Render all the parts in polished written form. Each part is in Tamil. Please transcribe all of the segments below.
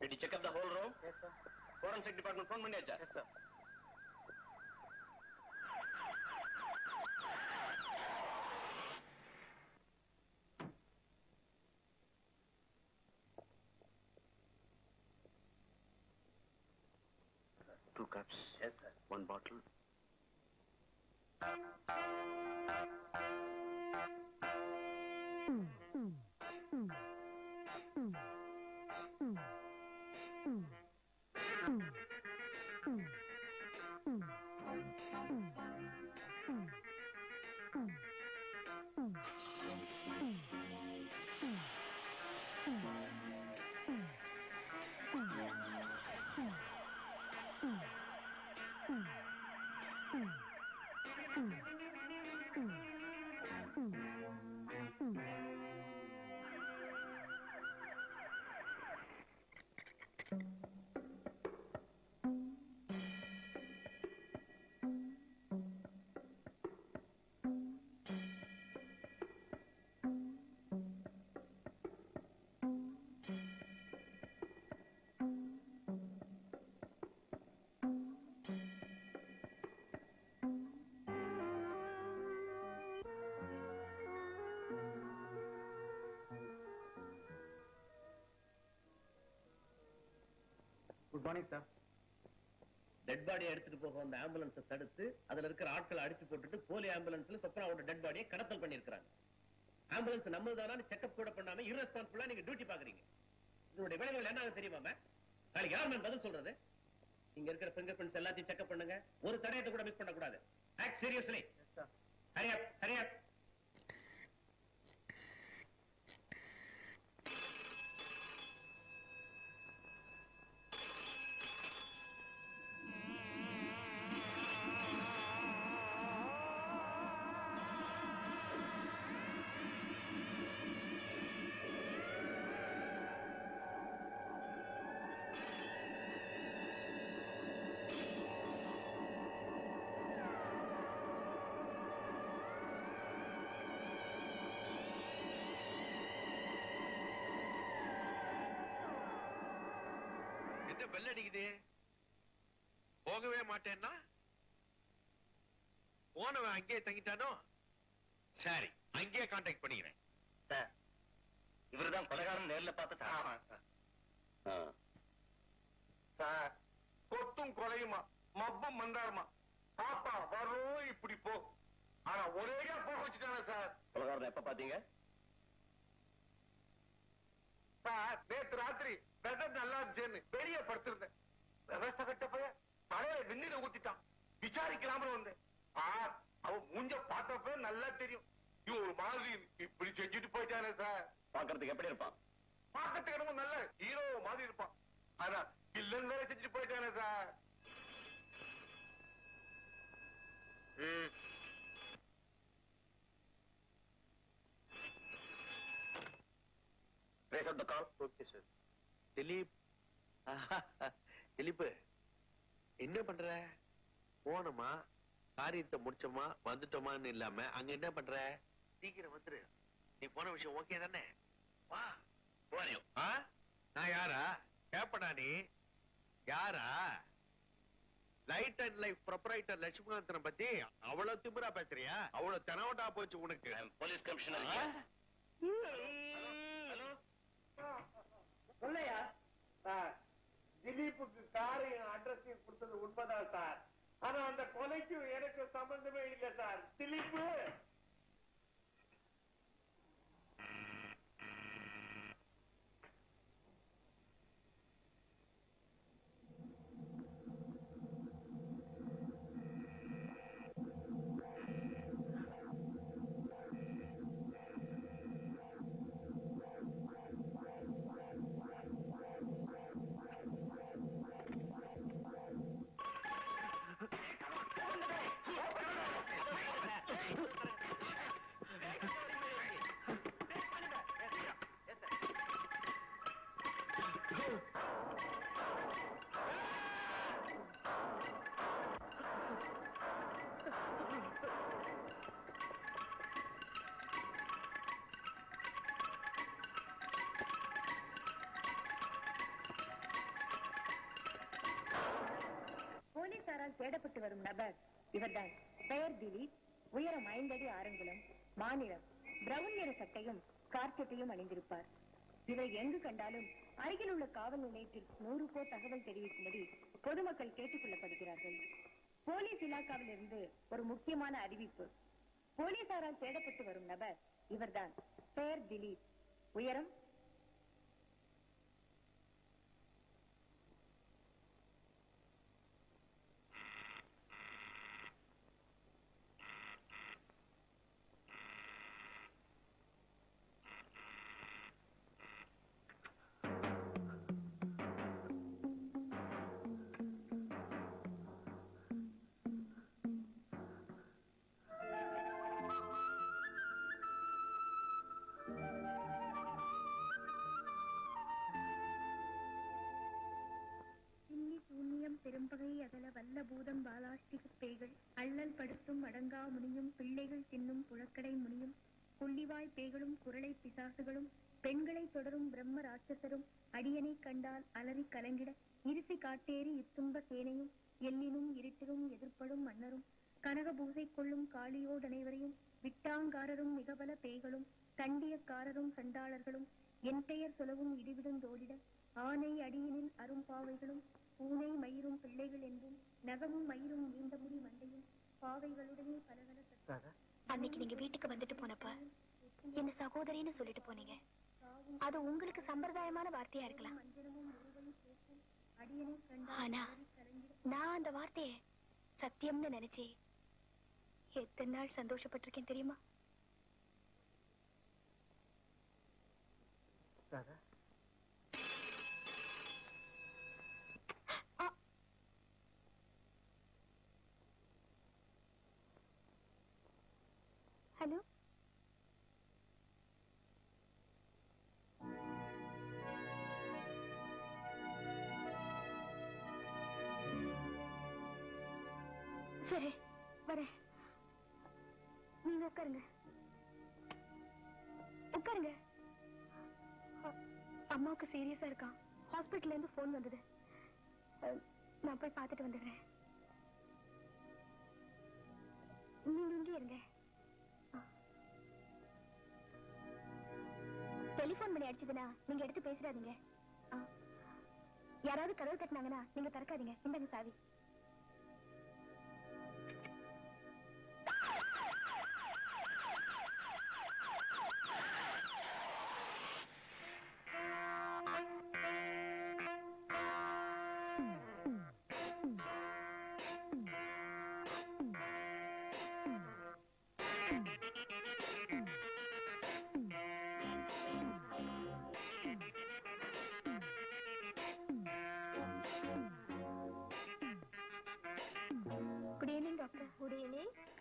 Did you check up the whole room? Yes, sir. Forensic department phone பண்ணியாச்சா? Yes, sir. Two cups. Yes, sir. One bottle. Good morning, sir. Dead பாடியை எடுத்துட்டு போக வந்த ஆம்புலன்ஸை தடுத்து அதுல இருக்கிற ஆட்களை அடிச்சு போட்டுட்டு போலி ஆம்புலன்ஸ்ல சொப்னாவோட டெட் பாடியை கடத்தல் பண்ணிருக்காங்க. ஆம்புலன்ஸ் நம்மதானு செக்அப் கூட பண்ணாம irresponsible நீங்க டியூட்டி பாக்குறீங்க. இதனுடைய விளைவுகள் என்ன தெரியுமா? நாளைக்கு யார் மேம் பதில் சொல்றது? இங்க இருக்கிற ஃபிங்கர் பிரிண்ட்ஸ் எல்லாத்தையும் செக்அப் பண்ணுங்க. ஒரு தடயத்தை கூட மிஸ் பண்ண கூடாது. Act seriously. Yes, sir. Hurry up, hurry up. என்ன பெல் அடிக்குது? போகவே மாட்டேன்னா போனவன் அங்கேயே தங்கிட்டானோ? சரி, அங்கேயே கான்டாக்ட் பண்ணிக்கிறேன். சார், இவர்தான் கொலைகாரன் நேர்ல பார்த்துட்டா? ஆமா, சார். சார், கொத்தும் கொலையுமா, மப்பும் மந்தாரமா, பாப்பா வரும் இப்படி போ. ஆனா ஒரேடியா போக வச்சுட்டாங்க சார். கொலைகாரன் எப்ப பாத்தீங்க? சார், நேற்று ராத்திரி வெதர் நல்லா இருந்துச்சுன்னு வெளியே படுத்திருந்தேன். விவசாய கட்ட போய் தலையில வெந்நீரை ஊத்திட்டான். விசாரிக்கலாம்னு வந்தேன். அவன் மூஞ்ச பார்த்தப்ப நல்லா தெரியும். இவன் ஒரு மாதிரி இப்படி செஞ்சுட்டு போயிட்டானே சார். பாக்குறதுக்கு எப்படி இருப்பான்? பார்க்கறதுக்கு என்னமோ நல்ல ஹீரோ மாதிரி இருப்பான். ஆனா இல்லன்னு வேற செஞ்சுட்டு போயிட்டானே sir. Trace out the call. Okay sir. Dileep, Dileep என்ன பண்ற? போனோமா, காரியத்தை முடிச்சோமா, வந்துட்டோமான்னு இல்லாம அங்க என்ன பண்ற? சீக்கிரம் வந்துரு. நீ போன விஷயம் ஓகே தானே? வா போறேன். நான் யாரா? கேப்படா நீ யாரா? லைட் அண்ட் லைஃப் ப்ரொப்ரைட்டர் லட்சுமிகாந்தனை பத்தி அவ்வளவு திமிரா பேசுறியா? அவ்வளவு தெனவட்டா போச்சு உனக்கு. Police commissioner. சொல்லையா சார், திலீப்புக்கு காரையும் அட்ரஸையும் கொடுத்தது உண்மைதான் சார். ஆனா அந்த கொலைக்கும் எனக்கு சம்பந்தமே இல்லை சார். திலீப்பு போலீசாரால் தேடப்பட்டு வரும் நபர் இவர்தான். பெயர் திலீப். உயரம் 5 அடி 6 அங்குலம். மாநிலம் பிரவுன் நிற சட்டையும் கார்ச்சட்டையும் அணிந்திருப்பார். இவரை எங்கு கண்டாலும் அருகில் உள்ள காவல் நிலையத்தில் 100 பேர் தகவல் தெரிவிக்கும்படி பொதுமக்கள் கேட்டுக் கொள்ளப்படுகிறார்கள். போலீஸ் இலாக்காவில் இருந்து ஒரு முக்கியமான அறிவிப்பு. போலீசாரால் தேடப்பட்டு வரும் நபர் இவர்தான். பெயர் திலீப். உயரம் பெரும்பகை அகல வல்ல பூதம் பாலாஸ்டிக பேய்கள் அள்ளல் படுத்தும் அடங்கா முனியும் பிள்ளைகள் தின்னும் புழக்கடை முனியும் புள்ளிவாய் பேய்களும் குரலை பிசாசுகளும் பெண்களை தொடரும் பிரம்ம ராட்சசரும் அடியனை கண்டால் அலறி கலங்கிட இருசி காட்டேறி இத்துன்ப சேனையும் எல்லினும் இருட்டிலும் எதிர்ப்படும் மன்னரும் கனக பூசை கொள்ளும் காளியோடு அனைவரையும் விட்டாங்காரரும் மிகபல பேய்களும் தண்டியக்காரரும் சண்டாளர்களும் என் பெயர் சொலவும் இடிவிடுந்தோடிட ஆனை அடியினில் அரும்பாவைகளும் பூனை மயிரும் பிள்ளைகள் என்றும் நகமும் மயிரும் நீண்ட முடி மண்டையும் பாவைகளுடனே பலவல. அன்னைக்கு நீங்க வீட்டுக்கு வந்துட்டு போனப்ப என்ன சகோதரின்னு சொல்லிட்டு போனீங்க. அது உங்களுக்கு சம்பிரதாயமான வார்த்தையா இருக்கலாம். ஆனா நான் அந்த வார்த்தைய சத்தியம்னு நினைச்சே எத்தனை நாள் சந்தோஷப்பட்டிருக்கேன் தெரியுமா? ஹலோ, சரி வரேன். நீங்க உட்காருங்க உட்காருங்க. அம்மாவுக்கு சீரியஸா இருக்கான். ஹாஸ்பிட்டல்ல இருந்து போன் வந்தது. நான் போய் பார்த்துட்டு வந்துடுறேன். நீங்க இங்கே இருங்க. டெலிபோன் பண்ணி அடிச்சதுன்னா நீங்க எடுத்து பேசிடாதீங்க. யாராவது கதவு தட்டினாங்கன்னா நீங்க திறக்காதீங்க. இந்தாங்க சாவி.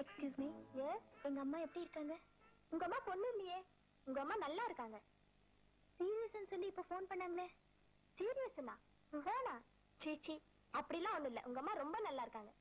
Excuse me. எங்க அம்மா எப்படி இருக்காங்க? உங்க அம்மா பொண்ணு இல்லையே. உங்க அம்மா நல்லா இருக்காங்க. சீரியஸ் சொல்லி இப்ப போன் பண்ணாங்களே. சீரியஸ்னா போனா? சீச்சி, அப்படிலாம் ஒண்ணு இல்ல. உங்க அம்மா ரொம்ப நல்லா இருக்காங்க.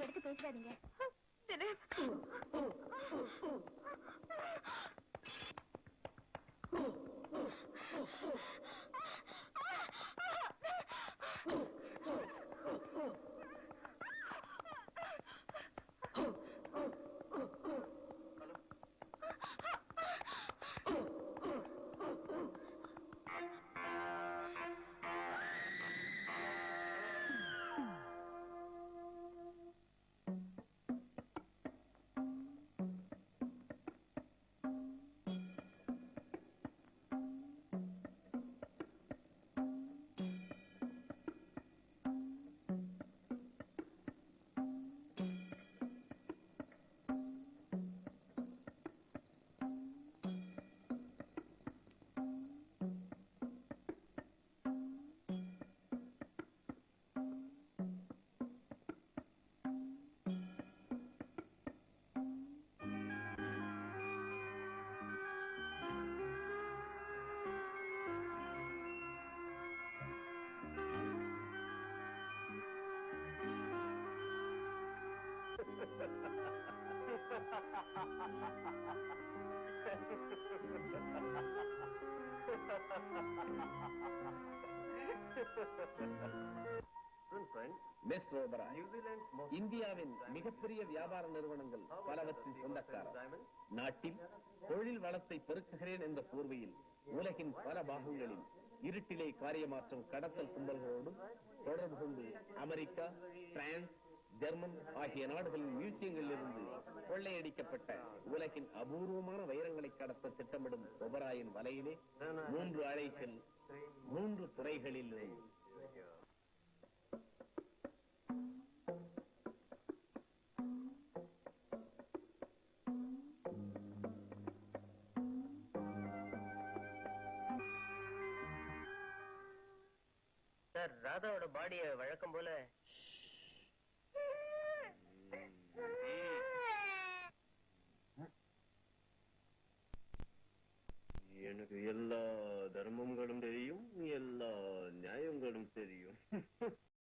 நீங்க எடுத்து பேசிடாதீங்க. மிஸ் ஓபராய், இந்தியாவின் மிகப்பெரிய வியாபார நிறுவனங்கள் பலவற்றின் சொந்தக்காரர். நாட்டில் தொழில் வளத்தை பெருக்குகிறேன் என்ற போர்வையில் உலகின் பல பாகங்களில் இருட்டிலே காரியமாற்றும் கடத்தல் கும்பல்களோடும் தொடர்பு கொண்டு அமெரிக்கா, பிரான்ஸ், ஜெர்மன் ஆகிய நாடுகளின் மியூசியங்களில் இருந்து கொள்ளையடிக்கப்பட்ட உலகின் அபூர்வமான வைரங்களை கடத்த திட்டமிடும் ஓபராயின் வலையிலே 3 அலைகள் 3 துறைகளில். சார், ராதாவோட பாடிய வழக்கம் போல எனக்கு எல்லா தர்மங்களும் தெரியும், எல்லா நியாயங்களும் தெரியும்.